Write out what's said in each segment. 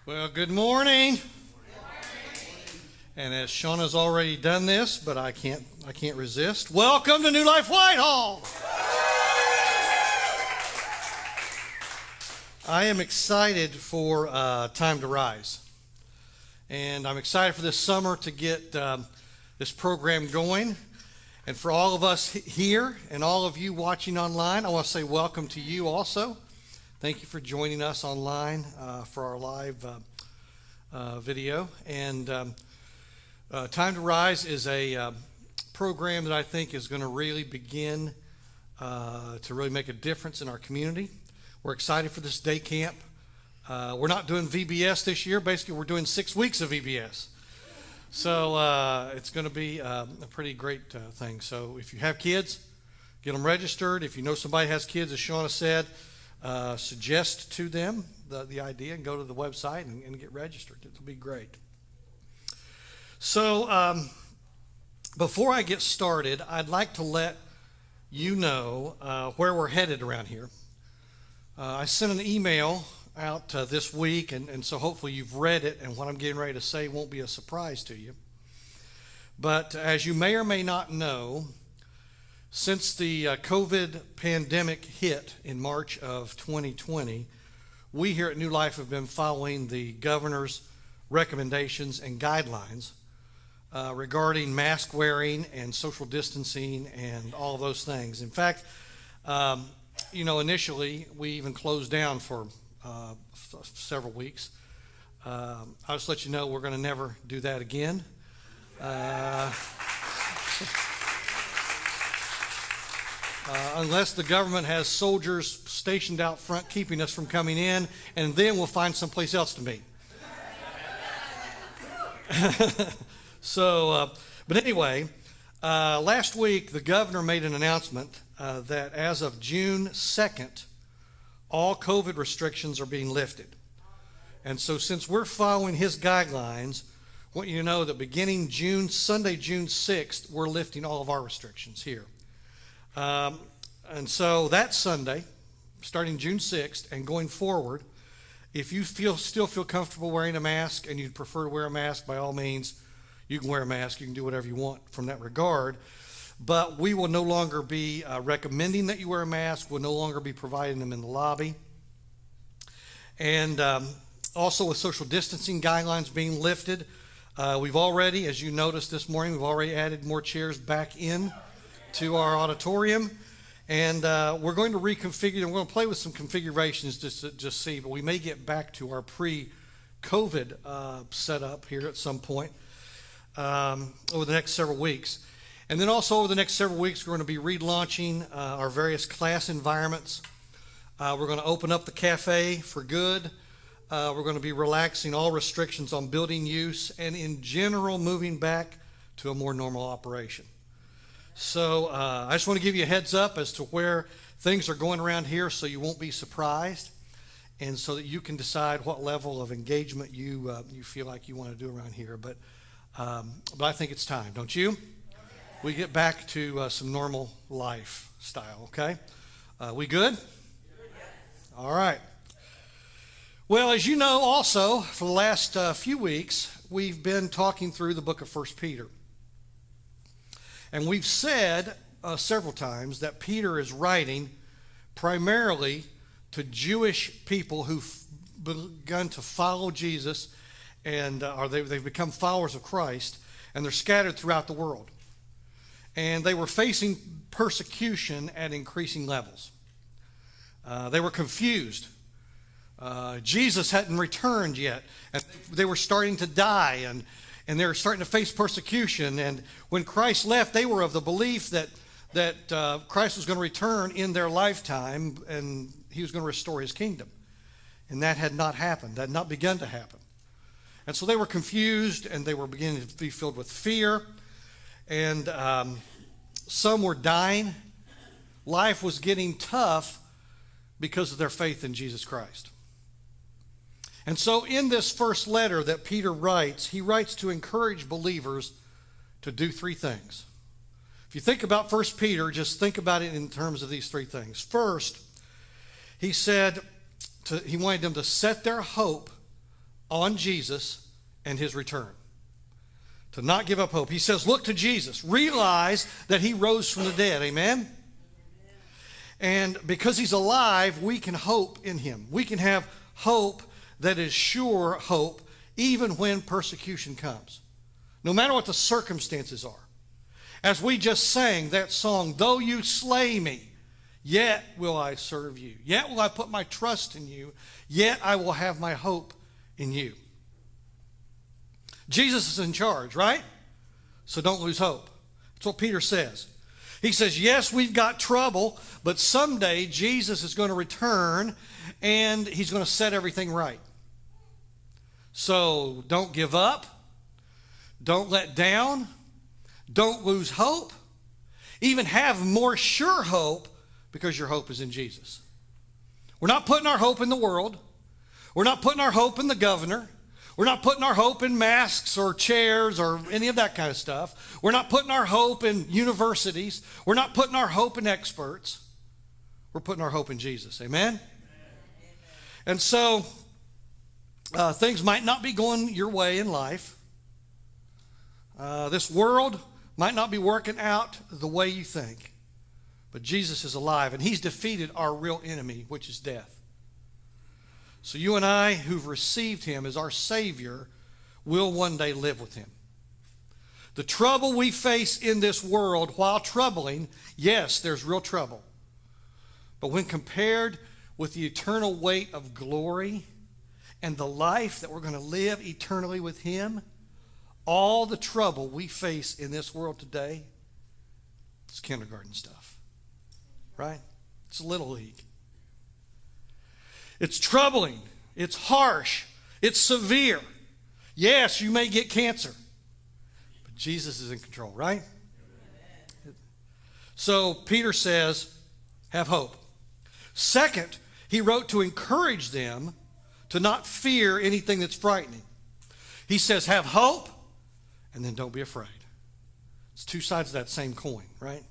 Well, good morning. And as Shauna's already done this, but I can't resist. Welcome to New Life Whitehall. I am excited for Time to Rise. And I'm excited for this summer to get this program going. And for all of us here and all of you watching online, I want to say welcome to you also. Thank you for joining us online for our live video. And Time to Rise is a program that I think is going to really begin to really make a difference in our community. We're excited for this day camp. We're not doing VBS this year. Basically, we're doing 6 weeks of VBS. So it's going to be a pretty great thing. So if you have kids, get them registered. If you know somebody has kids, as Shauna said, suggest to them the idea and go to the website and get registered. It'll be great. So before I get started, I'd like to let you know where we're headed around here. I sent an email out this week, and so hopefully you've read it, and what I'm getting ready to say won't be a surprise to you. But as you may or may not know, since the COVID pandemic hit in March of 2020, we here at New Life have been following the governor's recommendations and guidelines regarding mask wearing and social distancing and all of those things. In fact, initially we even closed down for several weeks. I'll just let you know we're going to never do that again. Unless the government has soldiers stationed out front keeping us from coming in, and then we'll find someplace else to meet. But anyway, last week the governor made an announcement that as of June 2nd, all COVID restrictions are being lifted. And so since we're following his guidelines, I want you to know that beginning Sunday, June 6th, we're lifting all of our restrictions here. And so that Sunday, starting June 6th and going forward, if you still feel comfortable wearing a mask and you'd prefer to wear a mask, by all means, you can wear a mask. You can do whatever you want from that regard. But we will no longer be recommending that you wear a mask. We'll no longer be providing them in the lobby. And also with social distancing guidelines being lifted, we've already, as you noticed this morning, we've already added more chairs back in to our auditorium. And we're going to reconfigure, and we're going to play with some configurations just to see, but we may get back to our pre-COVID setup here at some point over the next several weeks. And then also over the next several weeks, we're going to be relaunching our various class environments. We're going to open up the cafe for good. We're going to be relaxing all restrictions on building use and in general moving back to a more normal operation. So I just want to give you a heads up as to where things are going around here so you won't be surprised and so that you can decide what level of engagement you feel like you want to do around here. But I think it's time, don't you? We get back to some normal lifestyle, okay? We good? All right. Well, as you know also, for the last few weeks, we've been talking through the book of 1 Peter. And we've said several times that Peter is writing primarily to Jewish people who've begun to follow Jesus and they've become followers of Christ, and they're scattered throughout the world. And they were facing persecution at increasing levels. They were confused. Jesus hadn't returned yet, and they were starting to die, and they were starting to face persecution. And when Christ left, they were of the belief that Christ was going to return in their lifetime, and he was going to restore his kingdom. And that had not happened. That had not begun to happen. And so they were confused, and they were beginning to be filled with fear. And some were dying. Life was getting tough because of their faith in Jesus Christ. And so in this first letter that Peter writes, he writes to encourage believers to do 3 things. If you think about 1 Peter, just think about it in terms of these 3 things. First, he said he wanted them to set their hope on Jesus and his return. To not give up hope. He says, look to Jesus. Realize that he rose from the dead. Amen? And because he's alive, we can hope in him. We can have hope that is sure hope, even when persecution comes. No matter what the circumstances are. As we just sang that song, though you slay me, yet will I serve you. Yet will I put my trust in you. Yet I will have my hope in you. Jesus is in charge, right? So don't lose hope. That's what Peter says. He says, yes, we've got trouble, but someday Jesus is going to return and he's going to set everything right. So don't give up. Don't let down. Don't lose hope. Even have more sure hope because your hope is in Jesus. We're not putting our hope in the world. We're not putting our hope in the governor. We're not putting our hope in masks or chairs or any of that kind of stuff. We're not putting our hope in universities. We're not putting our hope in experts. We're putting our hope in Jesus. Amen? Amen. And so things might not be going your way in life. This world might not be working out the way you think. But Jesus is alive, and he's defeated our real enemy, which is death. So you and I, who've received him as our Savior, will one day live with him. The trouble we face in this world, while troubling, yes, there's real trouble. But when compared with the eternal weight of glory and the life that we're going to live eternally with him, all the trouble we face in this world today, it's kindergarten stuff, right? It's Little League. It's troubling. It's harsh. It's severe. Yes, you may get cancer, but Jesus is in control, right? So Peter says, have hope. Second, he wrote to encourage them to not fear anything that's frightening. He says, have hope, and then don't be afraid. It's two sides of that same coin, right?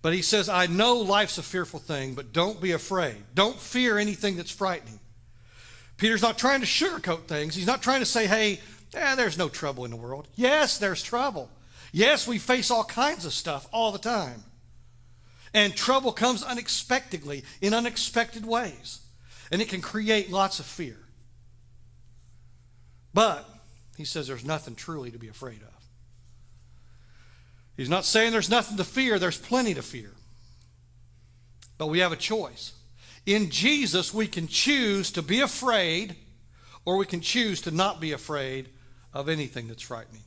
But he says, I know life's a fearful thing, but don't be afraid. Don't fear anything that's frightening. Peter's not trying to sugarcoat things. He's not trying to say, hey, there's no trouble in the world. Yes, there's trouble. Yes, we face all kinds of stuff all the time. And trouble comes unexpectedly, in unexpected ways. And it can create lots of fear. But he says there's nothing truly to be afraid of. He's not saying there's nothing to fear. There's plenty to fear. But we have a choice. In Jesus, we can choose to be afraid, or we can choose to not be afraid of anything that's frightening.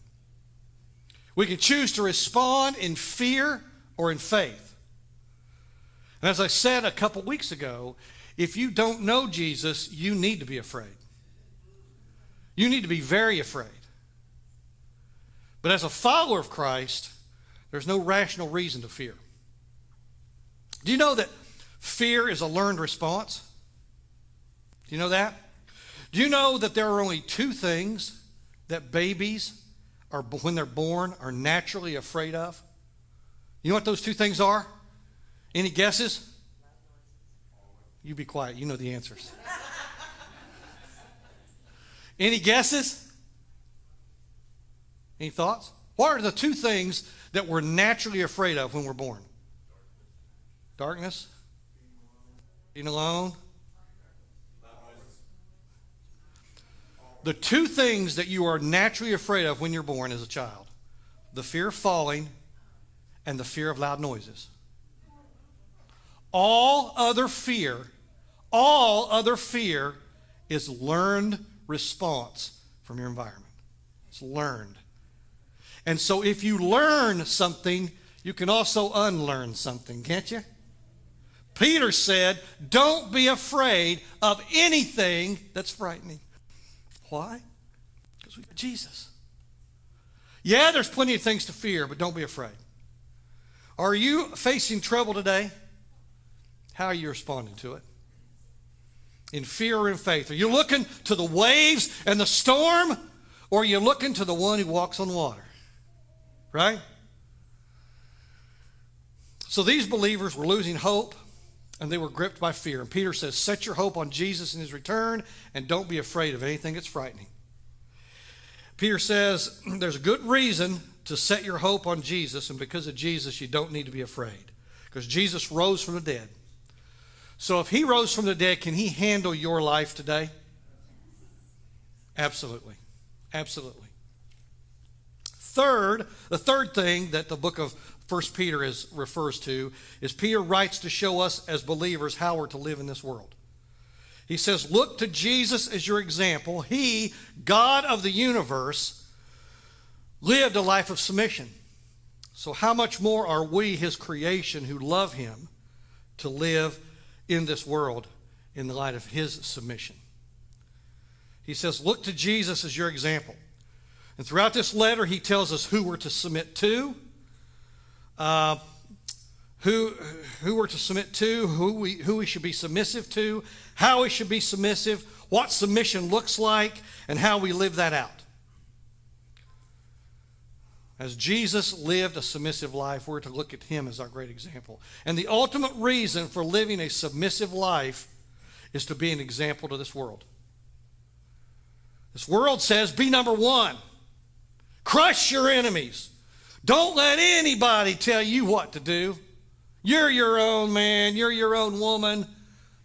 We can choose to respond in fear or in faith. And as I said a couple weeks ago, if you don't know Jesus, you need to be afraid. You need to be very afraid. But as a follower of Christ, there's no rational reason to fear. Do you know that fear is a learned response? Do you know that? Do you know that there are only two things that babies, are, when they're born, are naturally afraid of? You know what those two things are? Any guesses? You be quiet. You know the answers. Any guesses? Any thoughts? What are the two things that we're naturally afraid of when we're born? Darkness? Being alone? The two things that you are naturally afraid of when you're born as a child. The fear of falling and the fear of loud noises. All other fear is learned response from your environment. It's learned. And so if you learn something, you can also unlearn something, can't you? Peter said, don't be afraid of anything that's frightening. Why? Because we got Jesus. Yeah, there's plenty of things to fear, but don't be afraid. Are you facing trouble today? How are you responding to it? In fear or in faith? Are you looking to the waves and the storm, or are you looking to the one who walks on water? Right? So these believers were losing hope. and they were gripped by fear. And Peter says, set your hope on Jesus and his return, and don't be afraid of anything that's frightening. Peter says, there's a good reason to set your hope on Jesus, and because of Jesus, you don't need to be afraid. Because Jesus rose from the dead. So if he rose from the dead, can he handle your life today? Absolutely. Absolutely. The third thing that the book of 1 Peter refers to is Peter writes to show us as believers how we're to live in this world. He says, look to Jesus as your example. He, God of the universe, lived a life of submission. So how much more are we, his creation, who love him, to live in this world in the light of his submission? He says, look to Jesus as your example. And throughout this letter, he tells us who we're to submit to, who we're to submit to, who we should be submissive to, how we should be submissive, what submission looks like, and how we live that out. As Jesus lived a submissive life, we're to look at him as our great example. And the ultimate reason for living a submissive life is to be an example to this world. This world says, be number one. Crush your enemies. Don't let anybody tell you what to do. You're your own man. You're your own woman.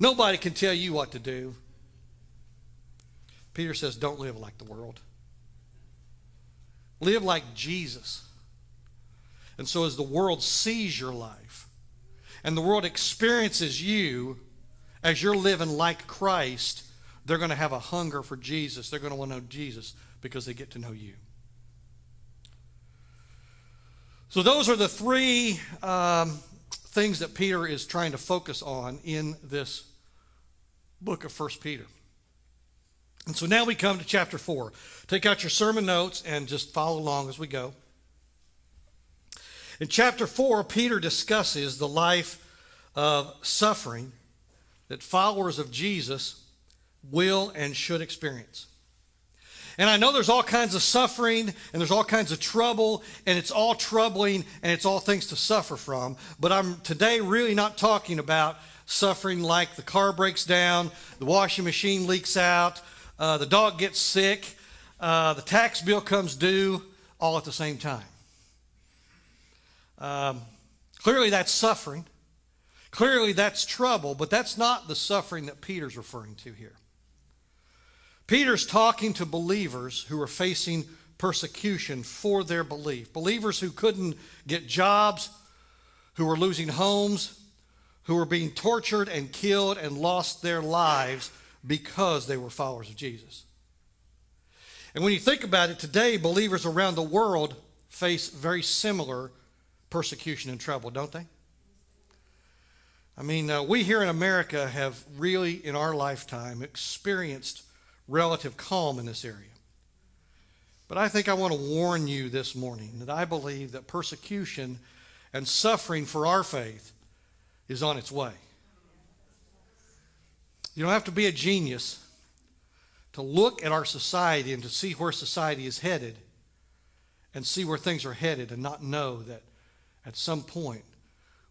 Nobody can tell you what to do. Peter says, don't live like the world. Live like Jesus. And so as the world sees your life and the world experiences you as you're living like Christ, they're going to have a hunger for Jesus. They're going to want to know Jesus because they get to know you. So those are the three things that Peter is trying to focus on in this book of 1 Peter. And so now we come to chapter 4. Take out your sermon notes and just follow along as we go. In chapter 4, Peter discusses the life of suffering that followers of Jesus will and should experience. And I know there's all kinds of suffering and there's all kinds of trouble, and it's all troubling and it's all things to suffer from. But I'm today really not talking about suffering like the car breaks down, the washing machine leaks out, the dog gets sick, the tax bill comes due, all at the same time. Clearly that's suffering. Clearly that's trouble, but that's not the suffering that Peter's referring to here. Peter's talking to believers who are facing persecution for their belief. Believers who couldn't get jobs, who were losing homes, who were being tortured and killed and lost their lives because they were followers of Jesus. And when you think about it, today believers around the world face very similar persecution and trouble, don't they? I mean, we here in America have really, in our lifetime, experienced relative calm in this area. But I think I want to warn you this morning that I believe that persecution and suffering for our faith is on its way. You don't have to be a genius to look at our society and to see where society is headed and see where things are headed and not know that at some point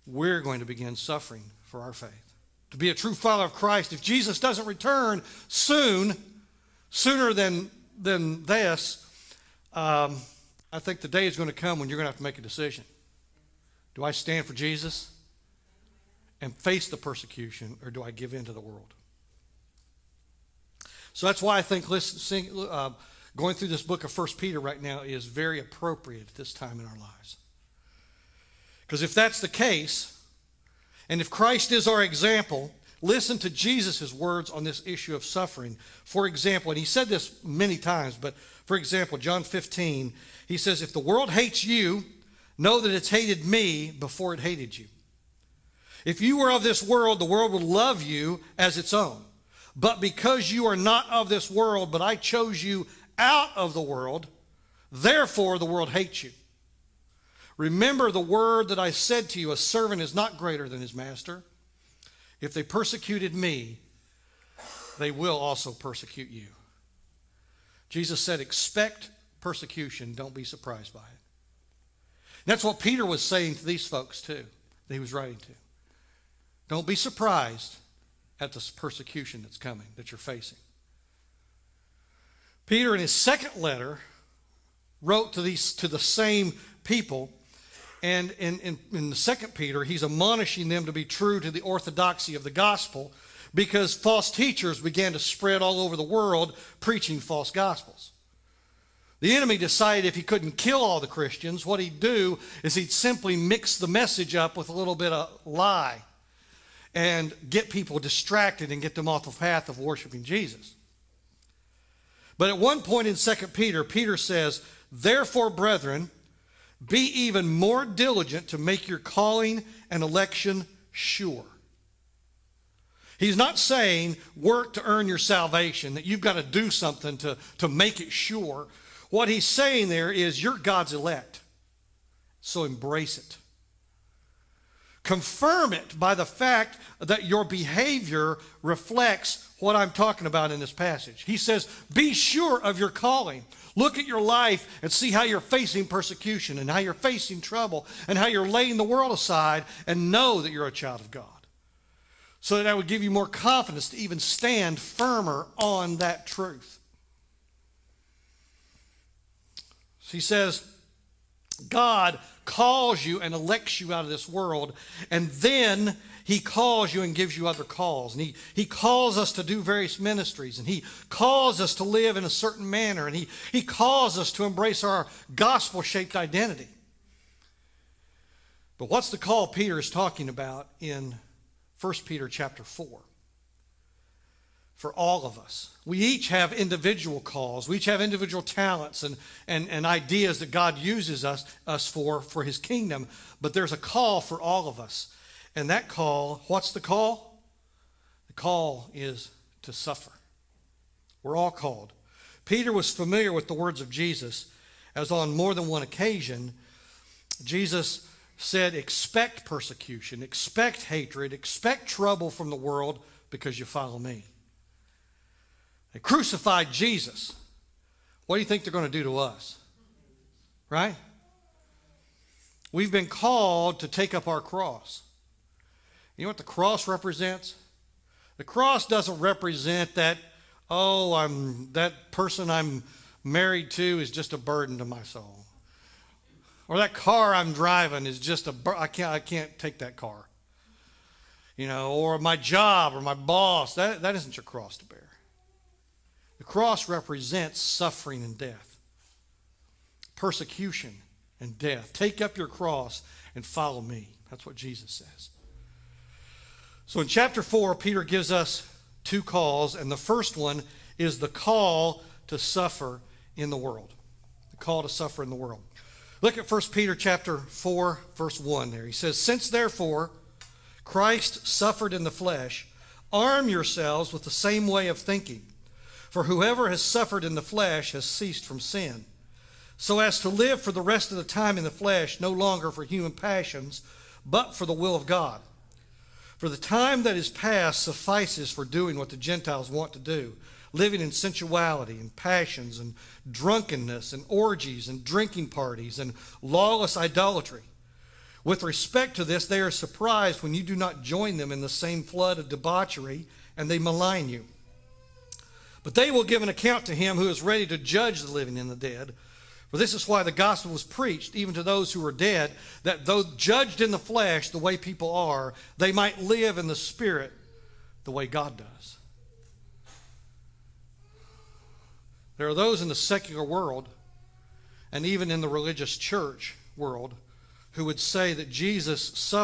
we're going to begin suffering for our faith. To be a true follower of Christ, if Jesus doesn't return sooner than this, I think the day is going to come when you're going to have to make a decision. Do I stand for Jesus and face the persecution, or do I give in to the world? So that's why I think going through this book of 1 Peter right now is very appropriate at this time in our lives. Because if that's the case, and if Christ is our example, listen to Jesus' words on this issue of suffering. For example, and he said this many times, but for example, John 15, he says, if the world hates you, know that it's hated me before it hated you. If you were of this world, the world would love you as its own. But because you are not of this world, but I chose you out of the world, therefore the world hates you. Remember the word that I said to you, a servant is not greater than his master. If they persecuted me, they will also persecute you. Jesus said, expect persecution, don't be surprised by it. And that's what Peter was saying to these folks too, that he was writing to. Don't be surprised at this persecution that's coming, that you're facing. Peter, in his second letter, wrote to the same people, and in the second Peter, he's admonishing them to be true to the orthodoxy of the gospel, because false teachers began to spread all over the world preaching false gospels. The enemy decided if he couldn't kill all the Christians, what he'd do is he'd simply mix the message up with a little bit of lie and get people distracted and get them off the path of worshiping Jesus. But at one point in 2 Peter, Peter says, "Therefore, brethren, be even more diligent to make your calling and election sure." He's not saying work to earn your salvation, that you've got to do something to make it sure. What he's saying there is you're God's elect, so embrace it. Confirm it by the fact that your behavior reflects what I'm talking about in this passage. He says, be sure of your calling. Look at your life and see how you're facing persecution and how you're facing trouble and how you're laying the world aside, and know that you're a child of God. So that would give you more confidence to even stand firmer on that truth. So he says, God calls you and elects you out of this world, and then he calls you and gives you other calls. And he calls us to do various ministries, and he calls us to live in a certain manner, and he calls us to embrace our gospel-shaped identity. But what's the call Peter is talking about in 1 Peter chapter 4? For all of us. We each have individual calls. We each have individual talents and ideas that God uses us for his kingdom. But there's a call for all of us. And that call, what's the call? The call is to suffer. We're all called. Peter was familiar with the words of Jesus, as on more than one occasion, Jesus said, expect persecution, expect hatred, expect trouble from the world because you follow me. They crucified Jesus. What do you think they're going to do to us? Right? We've been called to take up our cross. You know what the cross represents? The cross doesn't represent that, that person I'm married to is just a burden to my soul. Or that car I'm driving is just I can't take that car. Or my job or my boss, that isn't your cross to bear. The cross represents suffering and death, persecution and death. Take up your cross and follow me. That's what Jesus says. So in chapter 4, Peter gives us two calls, and the first one is the call to suffer in the world. The call to suffer in the world. Look at 1 Peter chapter 4, verse 1 there. He says, since therefore Christ suffered in the flesh, arm yourselves with the same way of thinking. For whoever has suffered in the flesh has ceased from sin, so as to live for the rest of the time in the flesh, no longer for human passions, but for the will of God. For the time that is past suffices for doing what the Gentiles want to do, living in sensuality and passions and drunkenness and orgies and drinking parties and lawless idolatry. With respect to this, they are surprised when you do not join them in the same flood of debauchery, and they malign you. But they will give an account to him who is ready to judge the living and the dead. For this is why the gospel was preached, even to those who are dead, that though judged in the flesh the way people are, they might live in the spirit the way God does. There are those in the secular world, and even in the religious church world, who would say that Jesus suffered